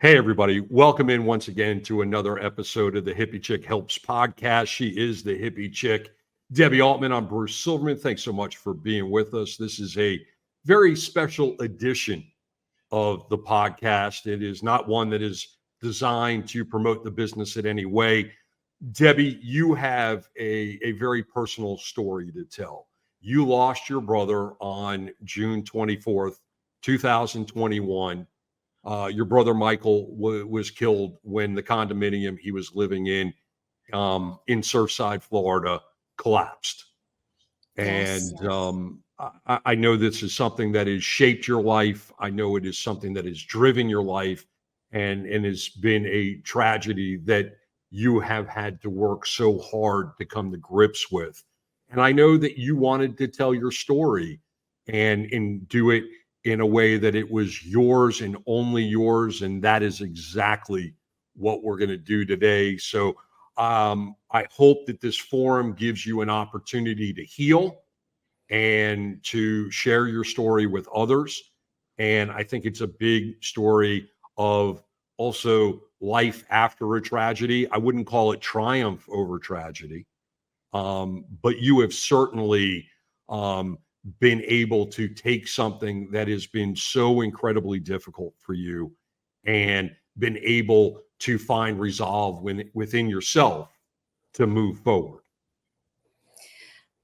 Hey, everybody. Welcome in once again to another episode of the Hippie Chick Helps podcast. She is the Hippie Chick, Debbie Altman. I'm Bruce Silverman. Thanks so much for being with us. This is a very special edition of the podcast. It is not one that is designed to promote the business in any way. Debbie, you have a very personal story to tell. You lost your brother on June 24th, 2021. Your brother Michael was killed when the condominium he was living in Surfside, Florida, collapsed. Yes, And yes. I know this is something that has shaped your life. I know it is something that has driven your life, and has been a tragedy that you have had to work so hard to come to grips with. And I know that you wanted to tell your story and do it in a way that it was yours and only yours. And that is exactly what we're going to do today. So I hope that this forum gives you an opportunity to heal and to share your story with others. And I think it's a big story of also life after a tragedy. I wouldn't call it triumph over tragedy, but you have certainly been able to take something that has been so incredibly difficult for you and been able to find resolve within yourself to move forward.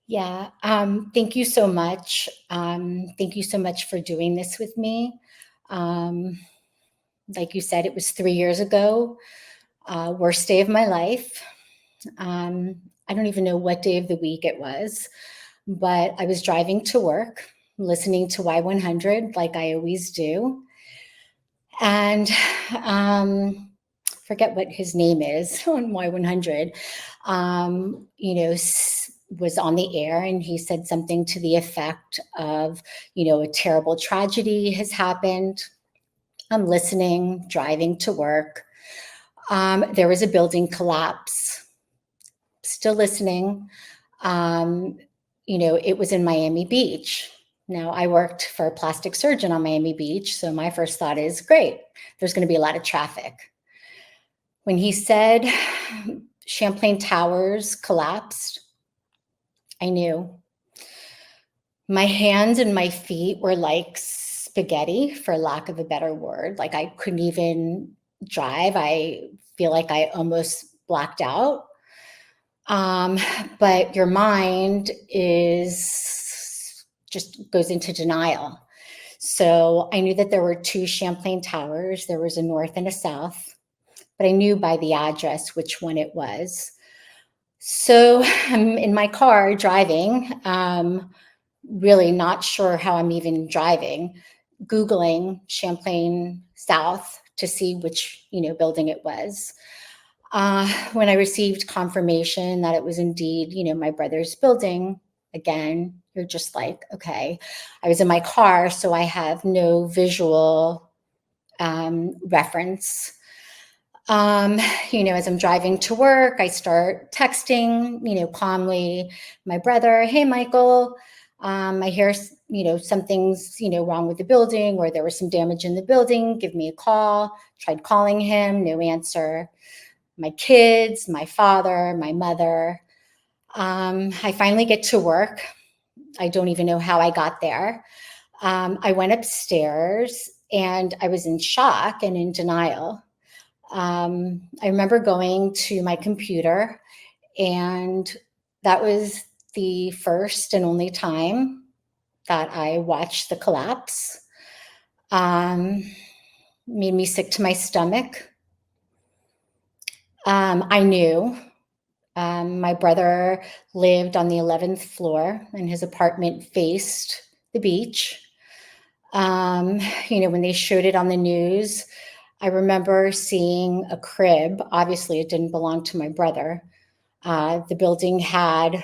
Yeah. Thank you so much. Thank you so much for doing this with me. Um, like you said, it was 3 years ago. Worst day of my life. I don't even know what day of the week it was, but I was driving to work, listening to Y100 like I always do. And forget what his name is on Y100. Was on the air and he said something to the effect of, a terrible tragedy has happened. I'm listening, driving to work. There was a building collapse. Still listening. Um, it was in Miami Beach. Now, I worked for a plastic surgeon on Miami Beach, so my first thought is great, there's going to be a lot of traffic. When he said Champlain Towers collapsed, I knew. My hands and my feet were like spaghetti, for lack of a better word. Like I couldn't even drive. I feel like I almost blacked out. But your mind is just goes into denial. So I knew that there were two Champlain Towers. There was a north and a south, but I knew by the address which one it was. So I'm in my car driving, really not sure how I'm even driving, Googling Champlain South to see which, building it was. When I received confirmation that it was indeed, my brother's building, again, you're just like, okay. I was in my car, so I have no visual reference. As I'm driving to work, I start texting, calmly, my brother, hey, Michael, I hear, something's, wrong with the building, or there was some damage in the building. Give me a call. Tried calling him, no answer. My kids, my father, my mother. I finally get to work. I don't even know how I got there. I went upstairs and I was in shock and in denial. I remember going to my computer, and that was the first and only time that I watched the collapse. Made me sick to my stomach. I knew my brother lived on the 11th floor, and his apartment faced the beach. When they showed it on the news, I remember seeing a crib. Obviously, it didn't belong to my brother. The building had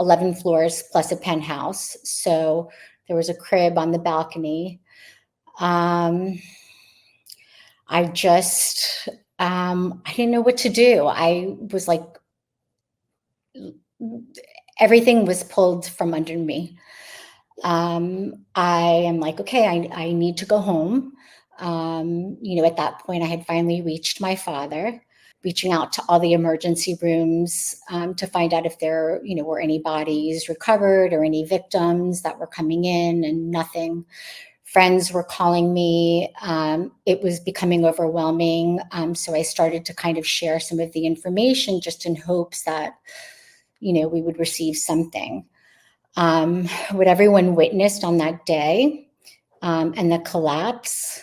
11 floors plus a penthouse. So there was a crib on the balcony. I didn't know what to do. I was like, everything was pulled from under me. I am like, okay, I need to go home. At that point, I had finally reached my father, reaching out to all the emergency rooms to find out if there, were any bodies recovered or any victims that were coming in, and nothing. Friends were calling me. It was becoming overwhelming. So I started to kind of share some of the information just in hopes that, we would receive something. What everyone witnessed on that day and the collapse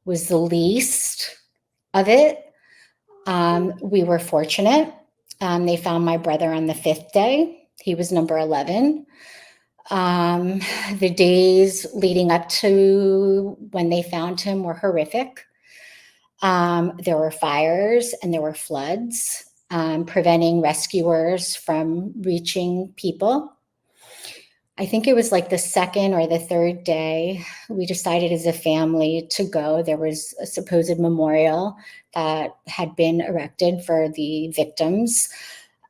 was the least of it. We were fortunate. They found my brother on the 5th day. He was number 11. The days leading up to when they found him were horrific. There were fires and there were floods, preventing rescuers from reaching people. I think it was like the 2nd or the 3rd day, we decided as a family to go. There was a supposed memorial that had been erected for the victims,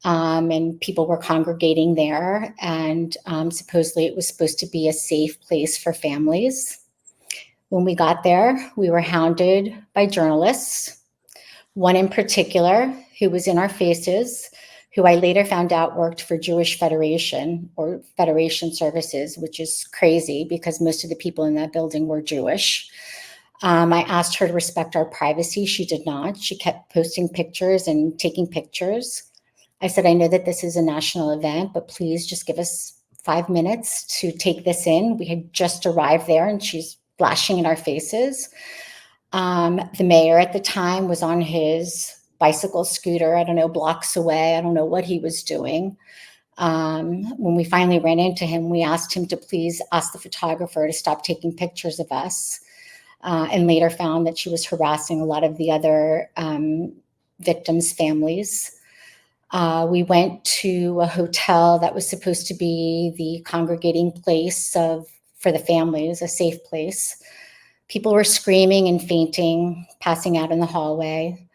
and people were congregating there. And supposedly it was supposed to be a safe place for families. When we got there, we were hounded by journalists, one in particular who was in our faces, who I later found out worked for Jewish Federation or Federation Services, which is crazy because most of the people in that building were Jewish. I asked her to respect our privacy. She did not. She kept posting pictures and taking pictures. I said, I know that this is a national event, but please just give us 5 minutes to take this in. We had just arrived there and she's flashing in our faces. The mayor at the time was on his bicycle scooter, I don't know, blocks away. I don't know what he was doing. When we finally ran into him, we asked him to please ask the photographer to stop taking pictures of us, and later found that she was harassing a lot of the other victims' families. We went to a hotel that was supposed to be the congregating place for the families, a safe place. People were screaming and fainting, passing out in the hallway.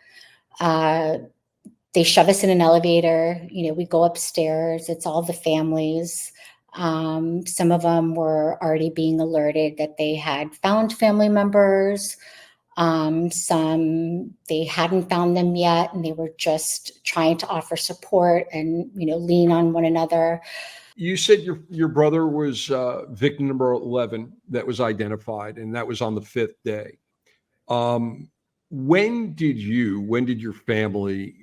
They shove us in an elevator. We go upstairs. It's all the families. Some of them were already being alerted that they had found family members. Some, they hadn't found them yet, and they were just trying to offer support and, lean on one another. You said your brother was victim number 11 that was identified, and that was on the 5th day. When did your family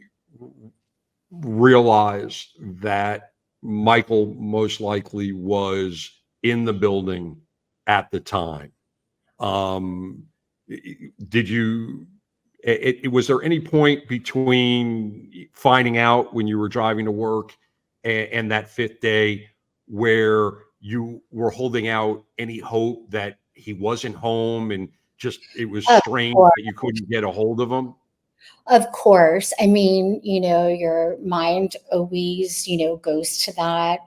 realize that Michael most likely was in the building at the time? Was there any point between finding out when you were driving to work and that 5th day where you were holding out any hope that he wasn't home, and just it was Of strange course. that you couldn't get a hold of him? Of course. I mean, your mind always, goes to that.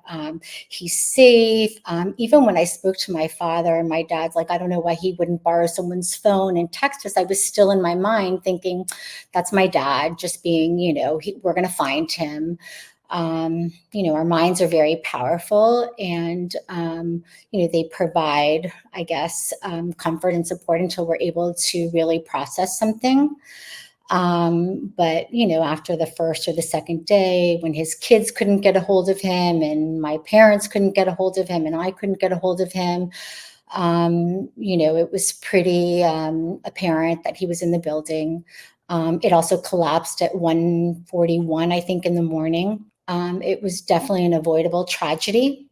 He's safe. Even when I spoke to my father and my dad's like, I don't know why he wouldn't borrow someone's phone and text us. I was still in my mind thinking, that's my dad just being, we're going to find him. Our minds are very powerful, and, they provide, I guess, comfort and support until we're able to really process something. But, after the 1st or the 2nd day, when his kids couldn't get a hold of him and my parents couldn't get a hold of him and I couldn't get a hold of him, it was pretty apparent that he was in the building. It also collapsed at 1:41, I think, in the morning. It was definitely an avoidable tragedy,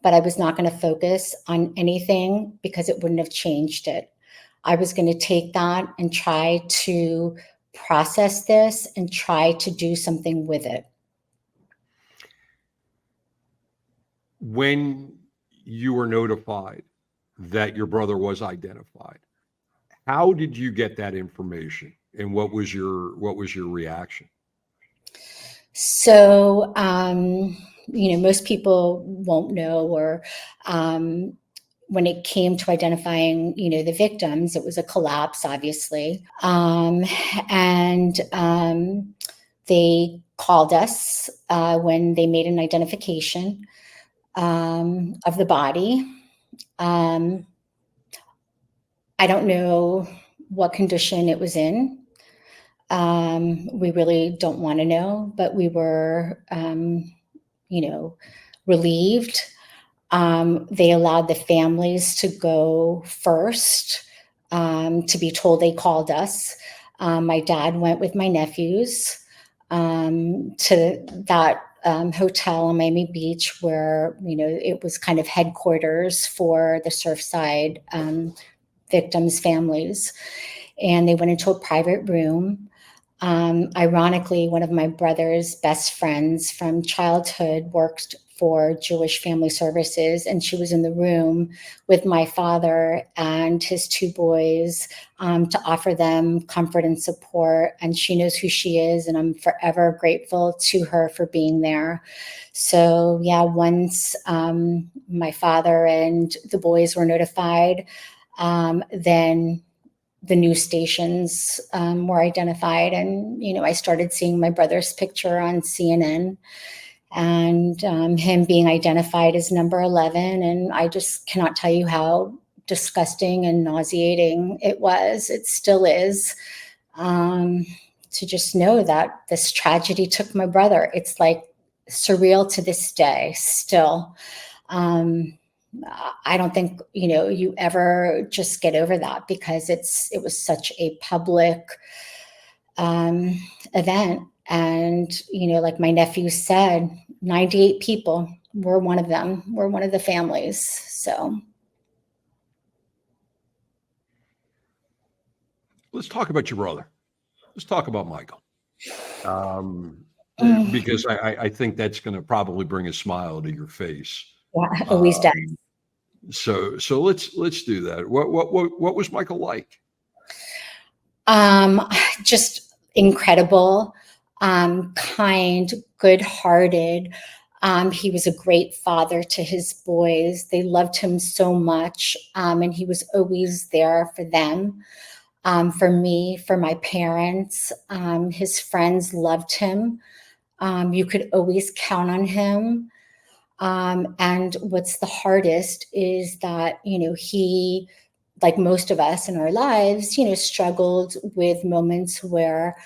but I was not going to focus on anything because it wouldn't have changed it. I was going to take that and try to process this and try to do something with it. When you were notified that your brother was identified, how did you get that information, and what was your reaction? So, most people won't know, or when it came to identifying, the victims, it was a collapse, obviously. And they called us when they made an identification of the body. I don't know what condition it was in. We really don't want to know, but we were, relieved. They allowed the families to go first, to be told. They called us. My dad went with my nephews to that hotel on Miami Beach where, it was kind of headquarters for the Surfside victims' families. And they went into a private room. Ironically, one of my brother's best friends from childhood worked for Jewish Family Services, and she was in the room with my father and his two boys to offer them comfort and support. And she knows who she is, and I'm forever grateful to her for being there. So, yeah, once my father and the boys were notified, then the news stations were identified, and I started seeing my brother's picture on CNN, and him being identified as number 11. And I just cannot tell you how disgusting and nauseating it was. It still is, to just know that this tragedy took my brother. It's like surreal to this day still. I don't think, you ever just get over that, because it was such a public event. And, like my nephew said, 98 people were one of them. We're one of the families. So Let's talk about your brother. Let's talk about Michael. mm, Because I think that's going to probably bring a smile to your face. yeah, always does. So let's do that. What was Michael like? Just incredible, kind, good-hearted. He was a great father to his boys. They loved him so much, and he was always there for them, for me, for my parents. His friends loved him. You could always count on him. And what's the hardest is that, he, like most of us in our lives, struggled with moments where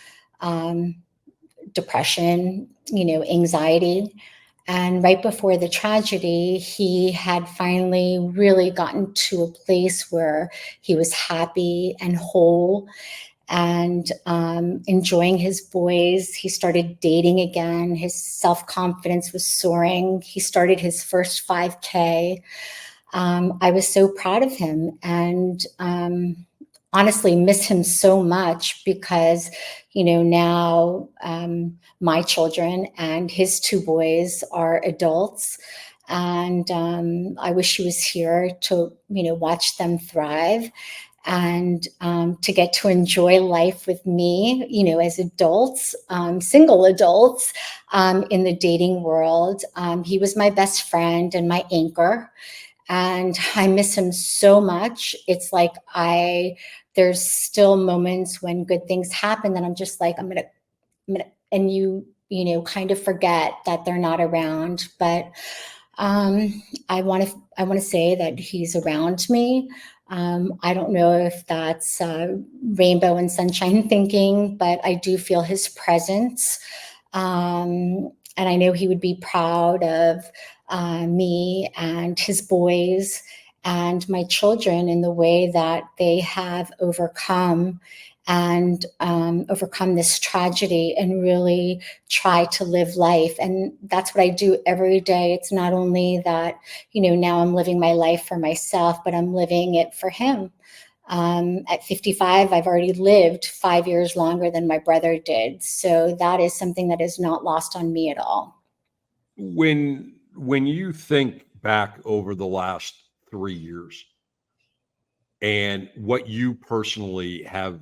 depression, anxiety. And right before the tragedy, he had finally really gotten to a place where he was happy and whole and enjoying his boys. He started dating again. His self-confidence was soaring. He started his first 5K. I was so proud of him, and honestly miss him so much, because, now my children and his two boys are adults. And I wish he was here to, watch them thrive, and to get to enjoy life with me, as adults, single adults, in the dating world. He was my best friend and my anchor, and I miss him so much. It's like there's still moments when good things happen that I'm just like, I'm gonna, and kind of forget that they're not around. But I want to say that he's around me. I don't know if that's rainbow and sunshine thinking, but I do feel his presence. And I know he would be proud of me and his boys and my children in the way that they have overcome this tragedy and really try to live life. And that's what I do every day. It's not only that, now I'm living my life for myself, but I'm living it for him. At 55, I've already lived 5 years longer than my brother did. So that is something that is not lost on me at all. When you think back over the last 3 years and what you personally have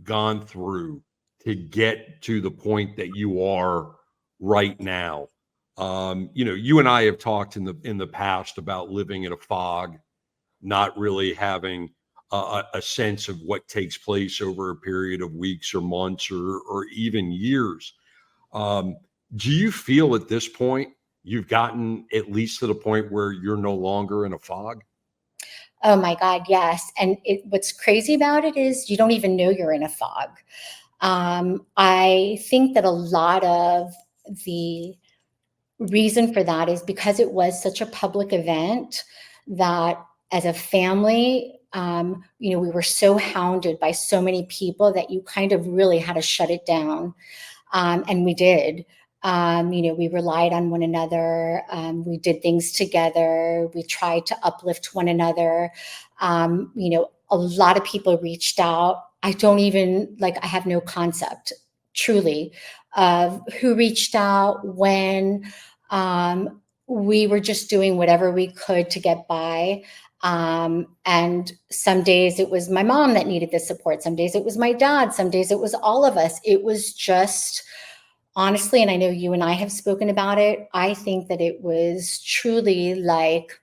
gone through to get to the point that you are right now, you and I have talked in the past about living in a fog, not really having a sense of what takes place over a period of weeks or months or even years. Um, do you feel at this point you've gotten at least to the point where you're no longer in a fog? Oh my God, yes. And what's crazy about it is you don't even know you're in a fog. I think that a lot of the reason for that is because it was such a public event that as a family, we were so hounded by so many people that you kind of really had to shut it down. And we did. We relied on one another. We did things together. We tried to uplift one another. A lot of people reached out. I don't even I have no concept truly of who reached out when. We were just doing whatever we could to get by. And some days it was my mom that needed the support. Some days it was my dad. Some days it was all of us. It was just honestly, and I know you and I have spoken about it, I think that it was truly like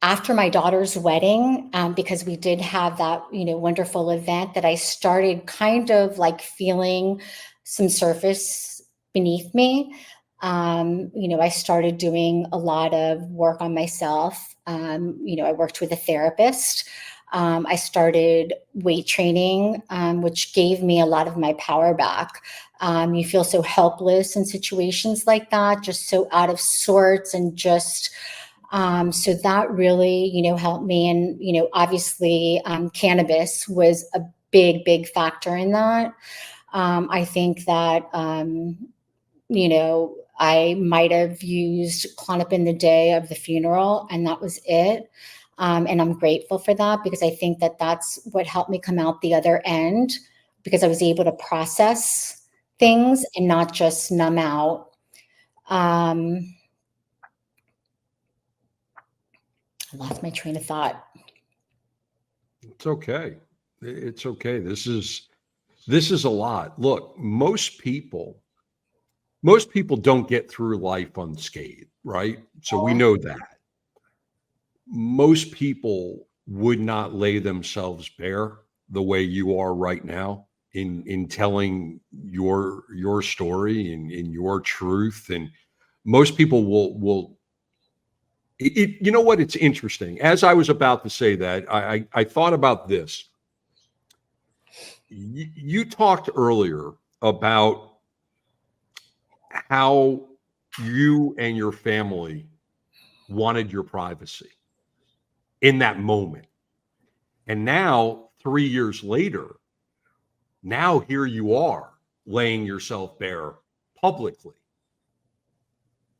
after my daughter's wedding, because we did have that, wonderful event, that I started kind of like feeling some surface beneath me. I started doing a lot of work on myself. I worked with a therapist. I started weight training, which gave me a lot of my power back. You feel so helpless in situations like that, just so out of sorts, and just so that really, helped me. And, obviously, cannabis was a big, big factor in that. I think that, I might have used Klonopin the day of the funeral, and that was it. And I'm grateful for that, because I think that that's what helped me come out the other end, because I was able to process things and not just numb out. I lost my train of thought. It's okay. It's okay. This is a lot. Look, most people don't get through life unscathed, right? So we know that. Most people would not lay themselves bare the way you are right now in telling your story and in your truth. And most people will you know what? It's interesting. As I was about to say that, I thought about this. You talked earlier about how you and your family wanted your privacy in that moment. And now, 3 years later, now here you are laying yourself bare publicly.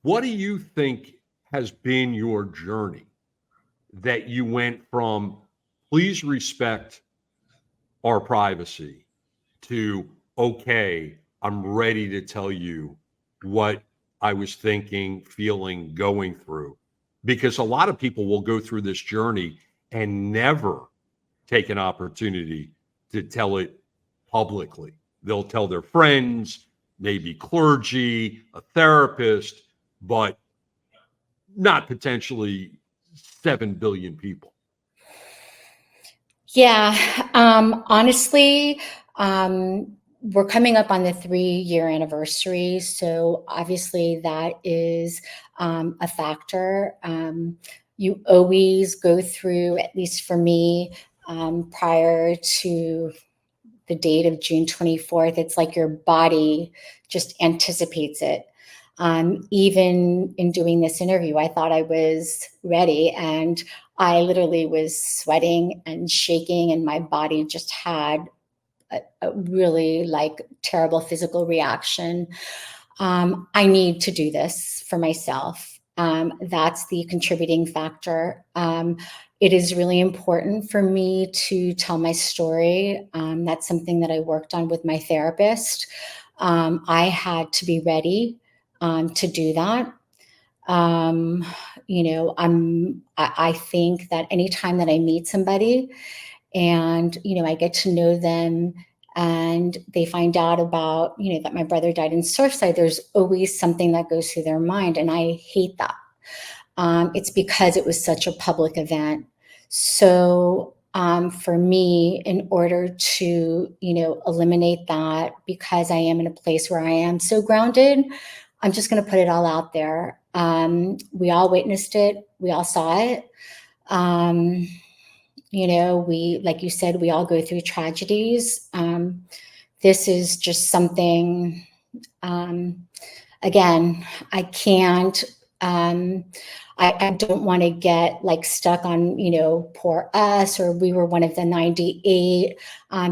What do you think has been your journey that you went from please respect our privacy to okay, I'm ready to tell you what I was thinking, feeling, going through? Because a lot of people will go through this journey and never take an opportunity to tell it publicly. They'll tell their friends, maybe clergy, a therapist, but not potentially 7 billion people. Yeah, honestly, we're coming up on the 3-year anniversary. So obviously that is a factor. You always go through, at least for me, prior to the date of June 24th, it's like your body just anticipates it. Even in doing this interview, I thought I was ready, and I literally was sweating and shaking, and my body just had a really terrible physical reaction. I need to do this for myself. That's the contributing factor. It is really important for me to tell my story. That's something that I worked on with my therapist. I had to be ready to do that. I think that anytime that I meet somebody and, I get to know them and they find out about, that my brother died in Surfside, there's always something that goes through their mind. And I hate that. It's because it was such a public event. So for me, in order to, eliminate that, because I am in a place where I am so grounded, I'm just going to put it all out there. We all witnessed it. We all saw it. Um, like you said, we all go through tragedies. This is just something, um, again, I can't, um, I don't want to get like stuck on, poor us, or we were one of the 98,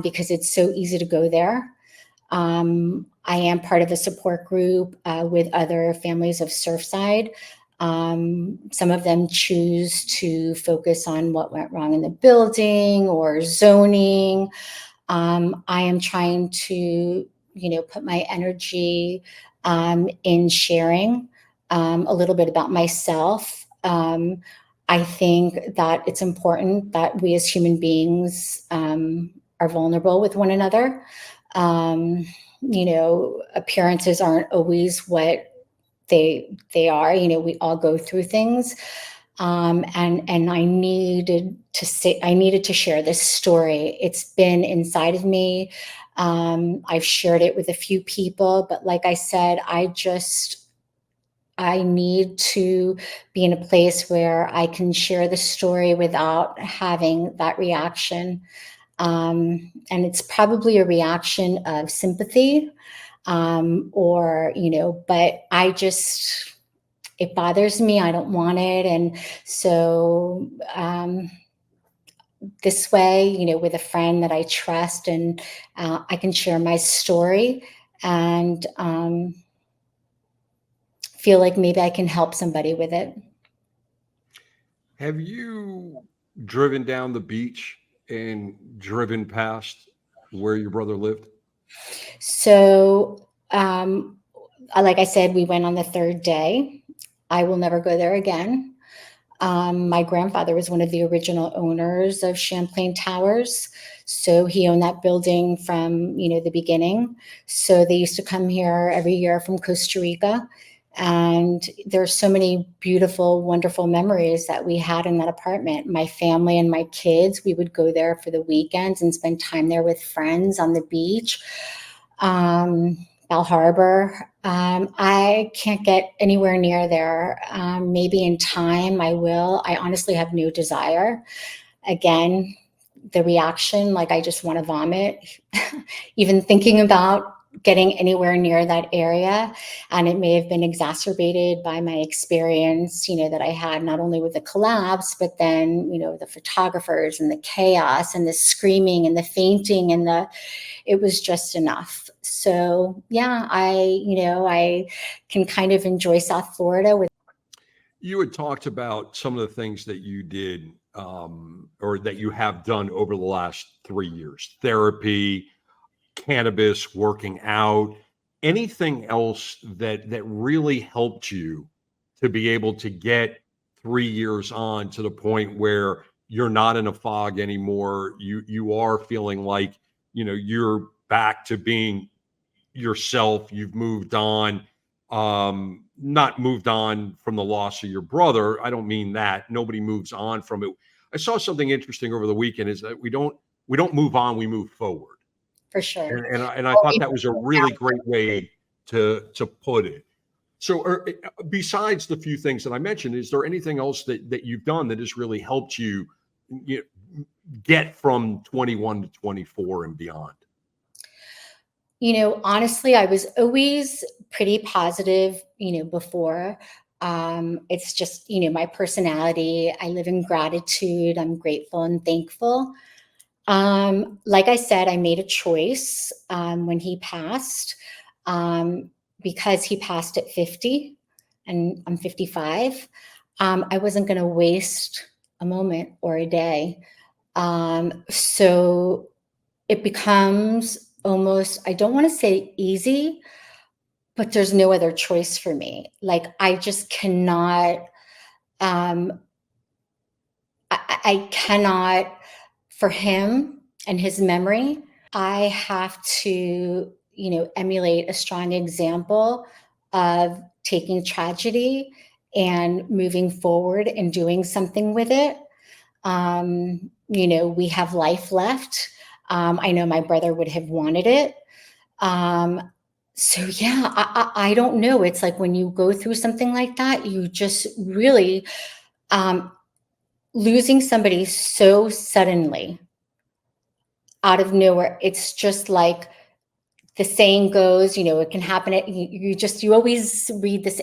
because it's so easy to go there. I am part of a support group with other families of Surfside. Some of them choose to focus on what went wrong in the building or zoning. I am trying to, put my energy in sharing a little bit about myself. I think that it's important that we as human beings are vulnerable with one another. Um, Appearances aren't always what they are. We all go through things. And I needed to share this story. It's been inside of me. I've shared it with a few people, but like I said, I need to be in a place where I can share the story without having that reaction. And it's probably a reaction of sympathy, but it bothers me. I don't want it. And so, this way, with a friend that I trust, and I can share my story and feel like maybe I can help somebody with it. Have you driven down the beach and driven past where your brother lived? So, like I said, we went on the third day. I will never go there again. My grandfather was one of the original owners of Champlain Towers. So he owned that building from, the beginning. So they used to come here every year from Costa Rica. And there's so many beautiful, wonderful memories that we had in that apartment. My family and my kids, we would go there for the weekends and spend time there with friends on the beach. Bal Harbor. I can't get anywhere near there. Maybe in time I will. I honestly have no desire. Again, the reaction, like I just want to vomit, even thinking about getting anywhere near that area. And it may have been exacerbated by my experience, that I had not only with the collapse, but then, the photographers and the chaos and the screaming and the fainting and it was just enough. So yeah, I can kind of enjoy South Florida with. You had talked about some of the things that you did or that you have done over the last 3 years: therapy, cannabis, working out. Anything else that really helped you to be able to get 3 years on to the point where you're not in a fog anymore? You are feeling like you're back to being yourself. You've moved on. Not moved on from the loss of your brother. I don't mean that. Nobody moves on from it. I saw something interesting over the weekend, is that we don't move on, we move forward. For sure. And I thought that was a really great way to put it. So, besides the few things that I mentioned, is there anything else that you've done that has really helped you, get from 21 to 24 and beyond? Honestly, I was always pretty positive, before. It's just, my personality. I live in gratitude. I'm grateful and thankful. Like I said, I made a choice when he passed, because he passed at 50 and I'm 55. I wasn't going to waste a moment or a day. So it becomes almost, I don't want to say easy, but there's no other choice for me. Like I just cannot, um, I cannot, for him and his memory, I have to, emulate a strong example of taking tragedy and moving forward and doing something with it. We have life left. I know my brother would have wanted it. So yeah, I don't know. It's like when you go through something like that, you just really, um, losing somebody so suddenly out of nowhere, it's just like the saying goes, it can happen. You always read this.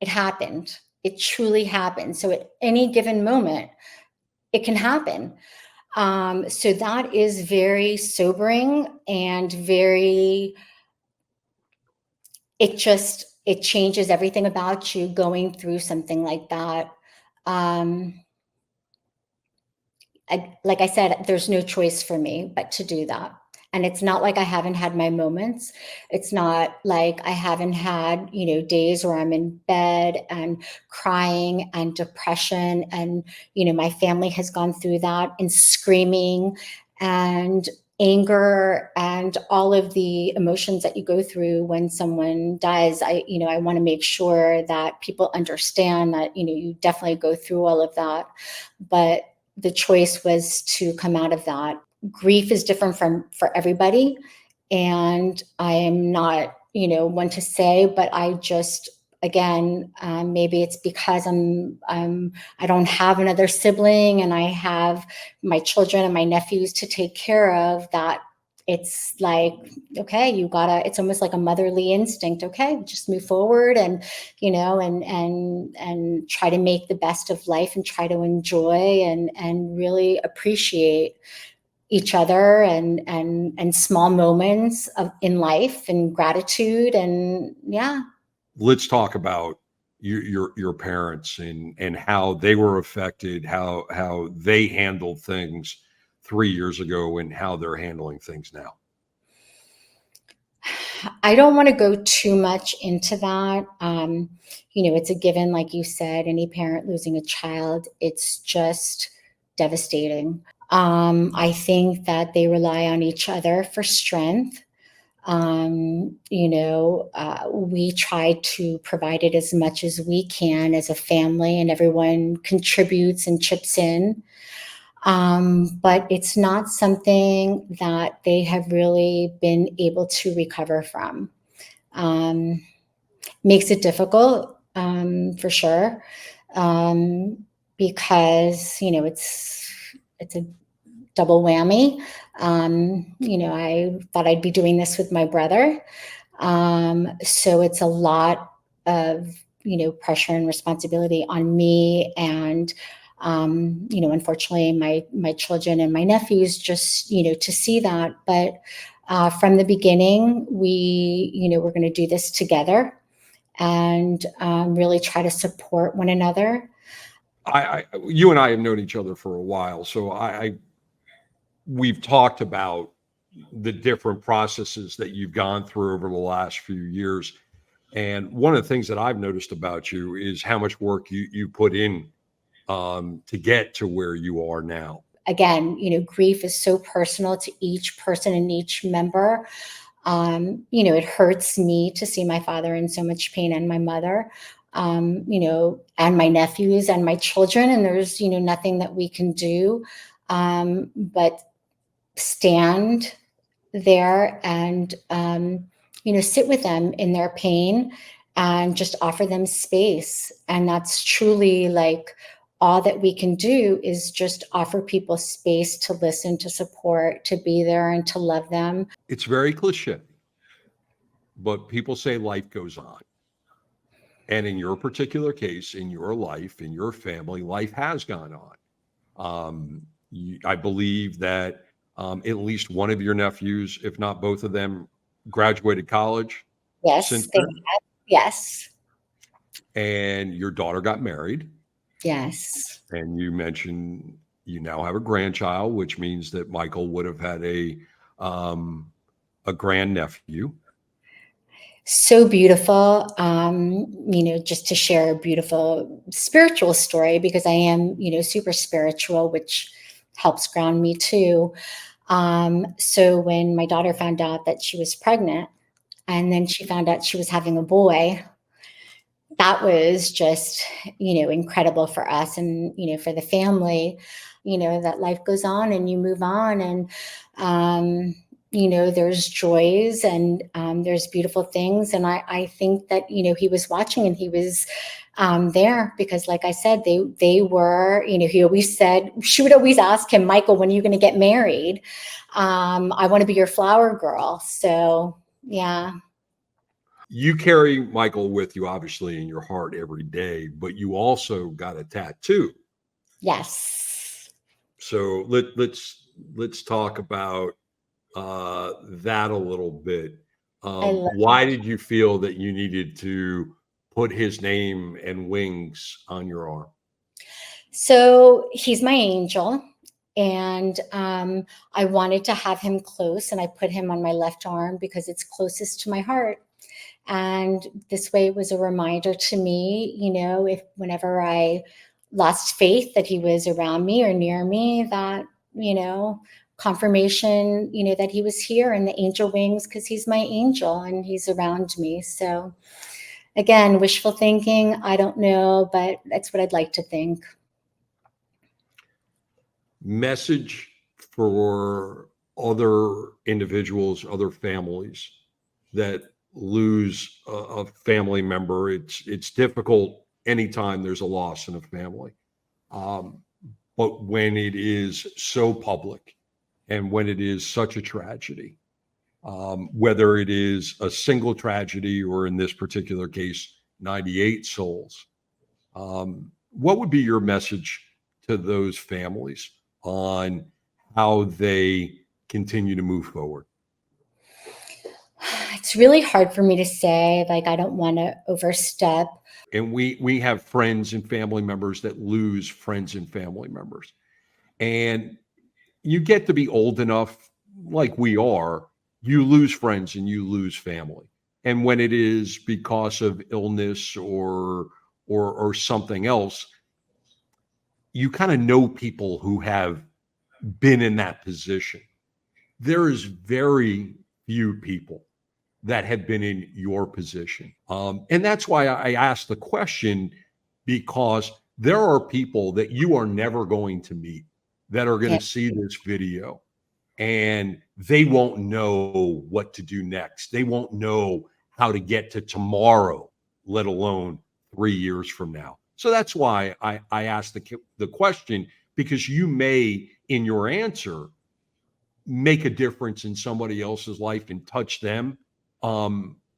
It happened. It truly happened. So at any given moment, it can happen. So that is very sobering and it changes everything about you going through something like that. Like I said, there's no choice for me but to do that. And it's not like I haven't had my moments. It's not like I haven't had, days where I'm in bed and crying and depression. And, my family has gone through that, and screaming and anger and all of the emotions that you go through when someone dies. I want to make sure that people understand that, you definitely go through all of that. But the choice was to come out of that. Grief is different for everybody. And I am not, one to say, but I just, again, maybe it's because I don't have another sibling and I have my children and my nephews to take care of, that it's like, okay, it's almost like a motherly instinct. Okay, just move forward and, and try to make the best of life and try to enjoy and really appreciate each other and small moments in life and gratitude. And yeah. Let's talk about your parents and how they were affected, how they handled things 3 years ago, and how they're handling things now. I don't want to go too much into that. It's a given, like you said, any parent losing a child, it's just devastating. I think that they rely on each other for strength. We try to provide it as much as we can as a family, and everyone contributes and chips in. But it's not something that they have really been able to recover from. Makes it difficult, for sure, because it's a double whammy. I thought I'd be doing this with my brother, so it's a lot of pressure and responsibility on me, and unfortunately, my children and my nephews just to see that. But from the beginning, we're going to do this together and really try to support one another. You and I have known each other for a while, so we've talked about the different processes that you've gone through over the last few years. And one of the things that I've noticed about you is how much work you put in to get to where you are now. Again, grief is so personal to each person and each member. It hurts me to see my father in so much pain, and my mother, and my nephews and my children. And there's, nothing that we can do but stand there and, sit with them in their pain and just offer them space. And that's truly like all that we can do, is just offer people space to listen, to support, to be there, and to love them. It's very cliche, but people say life goes on. And in your particular case, in your life, in your family, life has gone on. I believe that at least one of your nephews, if not both of them, graduated college Yes, since then. yes, And your daughter got married. yes. And you mentioned you now have a grandchild, which means that Michael would have had a grandnephew. So beautiful. Just to share a beautiful spiritual story, because I am, super spiritual, which helps ground me too. So when my daughter found out that she was pregnant, and then she found out she was having a boy, that was just, incredible for us, and, for the family, that life goes on and you move on. And, there's joys and there's beautiful things. And I think that, he was watching and he was there because, like I said, they were, he always said, she would always ask him, Michael, when are you going to get married? I want to be your flower girl. So, yeah. You carry Michael with you, obviously, in your heart every day, but you also got a tattoo. Yes. So let's talk about that a little bit. I love Why did you feel that you needed to put his name and wings on your arm? So he's my angel. And I wanted to have him close, and I put him on my left arm because it's closest to my heart. And this way it was a reminder to me, if whenever I lost faith that he was around me or near me, that, confirmation, that he was here in the angel wings because he's my angel and he's around me. So again, wishful thinking, I don't know, but that's what I'd like to think. Message for other individuals, other families that lose a family member. It's difficult anytime there's a loss in a family, but when it is so public and when it is such a tragedy, whether it is a single tragedy or in this particular case, 98 souls, what would be your message to those families on how they continue to move forward? It's really hard for me to say, like, I don't want to overstep. And we have friends and family members that lose friends and family members. And you get to be old enough, like we are, you lose friends and you lose family. And when it is because of illness or something else, you kind of know people who have been in that position. There is very few people that have been in your position. And that's why I asked the question, because there are people that you are never going to meet that are going Yeah. to see this video and they won't know what to do next. They won't know how to get to tomorrow, let alone 3 years from now. So that's why I asked the question, because you may, in your answer, make a difference in somebody else's life and touch them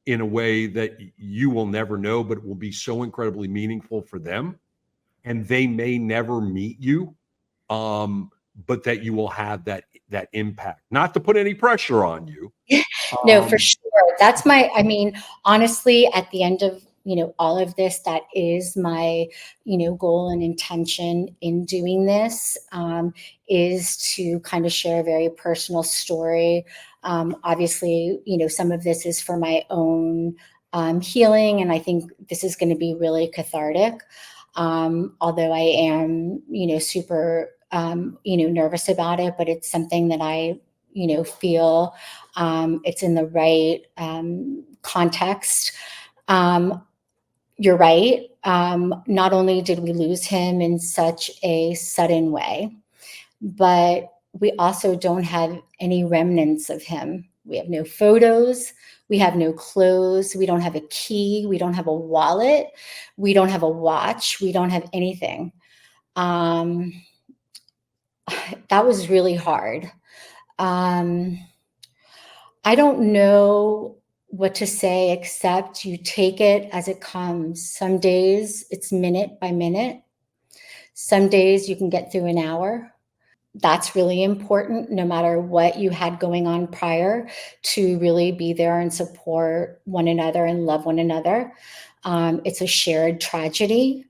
in a way that you will never know, but it will be so incredibly meaningful for them. And they may never meet you, but that you will have that impact. Not to put any pressure on you. No, for Um, sure. I mean, honestly, at the end of, all of this, that is my, goal and intention in doing this, is to kind of share a very personal story. Obviously, some of this is for my own healing, and I think this is going to be really cathartic. Although I am, super, nervous about it, but it's something that I, feel it's in the right context. You're right. Not only did we lose him in such a sudden way, but we also don't have any remnants of him. We have no photos. We have no clothes. We don't have a key. We don't have a wallet. We don't have a watch. We don't have anything. Um, that was really hard. Um, I don't know what to say except you take it as it comes. Some days it's minute by minute. Some days you can get through an hour. That's really important, no matter what you had going on prior, to really be there and support one another and love one another. It's a shared tragedy.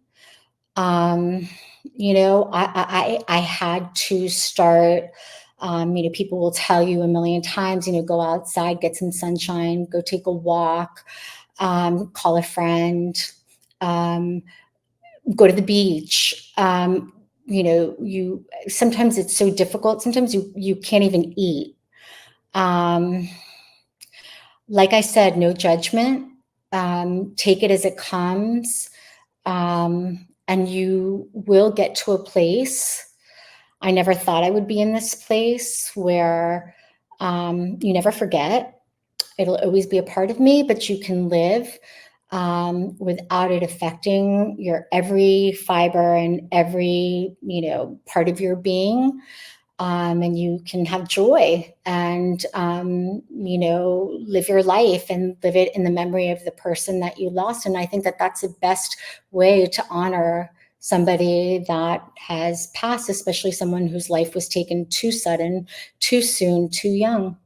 Um, I had to start. People will tell you a million times, go outside, get some sunshine, go take a walk, call a friend, go to the beach. You sometimes it's so difficult. Sometimes you can't even eat. Um, like I said, no judgment. Take it as it comes, and you will get to a place. I never thought I would be in this place where You never forget. It'll always be a part of me, but you can live without it affecting your every fiber and every, part of your being. And you can have joy and, live your life and live it in the memory of the person that you lost. And I think that that's the best way to honor somebody that has passed, especially someone whose life was taken too sudden, too soon, too young.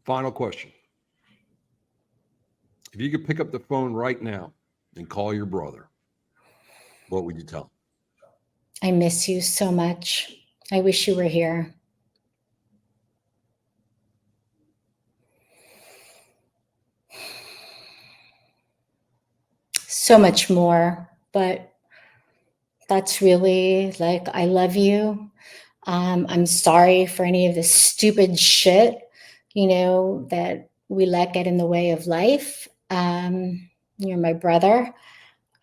Final question. If you could pick up the phone right now and call your brother, what would you tell him? I miss you so much. I wish you were here. So much more, but that's really like, I love you. I'm sorry for any of the stupid shit, that we let get in the way of life. You're my brother.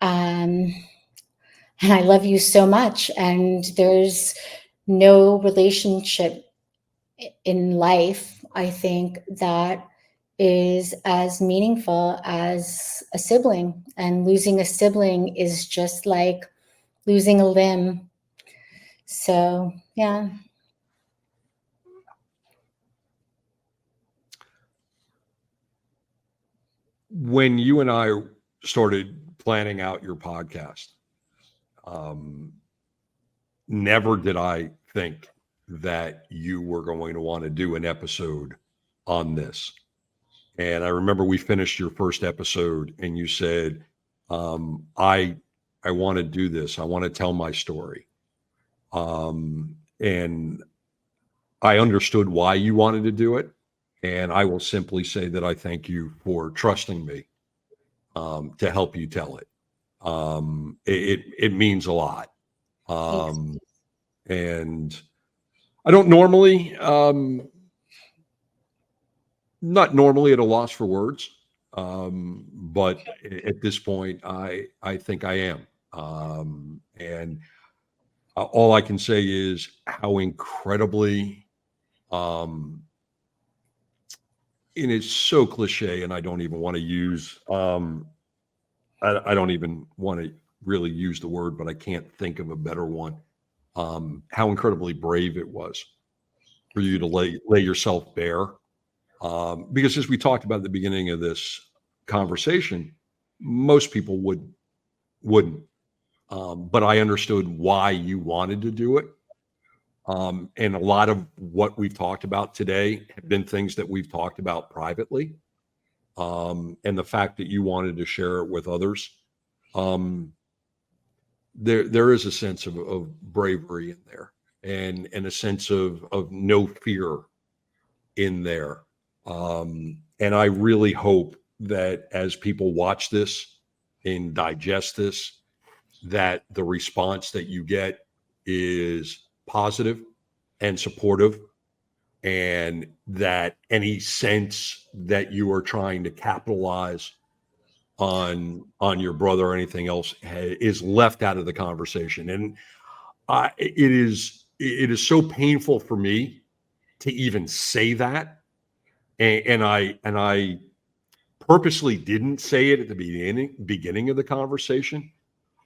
And I love you so much. And there's no relationship in life, I think, that is as meaningful as a sibling. And losing a sibling is just like losing a limb. So, yeah. When you and I started planning out your podcast, never did I think that you were going to want to do an episode on this. And I remember we finished your first episode and you said, I want to do this. I want to tell my story. And I understood why you wanted to do it. And I will simply say that I thank you for trusting me to help you tell it. It means a lot. Thanks. And I don't normally, not normally at a loss for words, but at this point, I think I am. And all I can say is how incredibly, and it's so cliche, and I don't even want to use, I don't even want to really use the word, but I can't think of a better one. How incredibly brave it was for you to lay yourself bare. Because as we talked about at the beginning of this conversation, most people wouldn't. But I understood why you wanted to do it. And a lot of what we've talked about today have been things that we've talked about privately. And the fact that you wanted to share it with others, there is a sense of bravery in there, and a sense of no fear in there. And I really hope that as people watch this and digest this, that the response that you get is positive and supportive, and that any sense that you are trying to capitalize on your brother or anything else is left out of the conversation. And it is so painful for me to even say that, and I purposely didn't say it at the beginning of the conversation.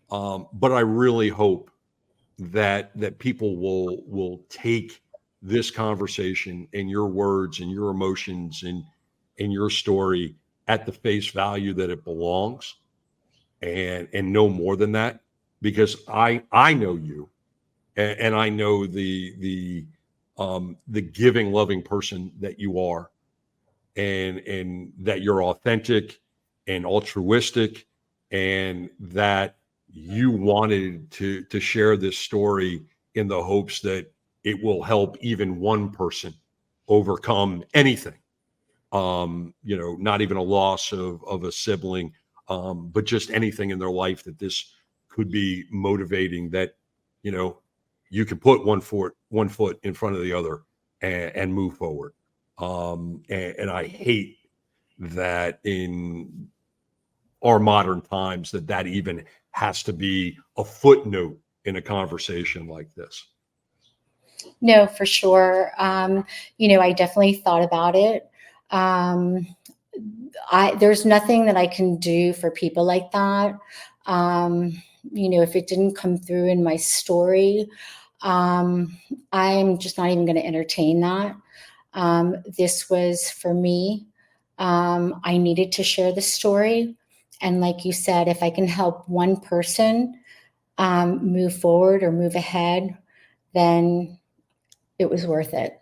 But I really hope that people will take this conversation and your words and your emotions and your story at the face value that it belongs, and no more than that, because I know you, and I know the giving, loving person that you are, and that you're authentic and altruistic, and that you wanted to share this story in the hopes that it will help even one person overcome anything. Not even a loss of a sibling, but just anything in their life, that this could be motivating, that you know you can put one foot in front of the other, and move forward. And I hate that in our modern times that even has to be a footnote in a conversation like this. No, for sure. I definitely thought about it. Um, there's nothing that I can do for people like that. If it didn't come through in my story, um, I'm just not even going to entertain that. This was for me. I needed to share the story. And like you said, if I can help one person move forward or move ahead, then it was worth it.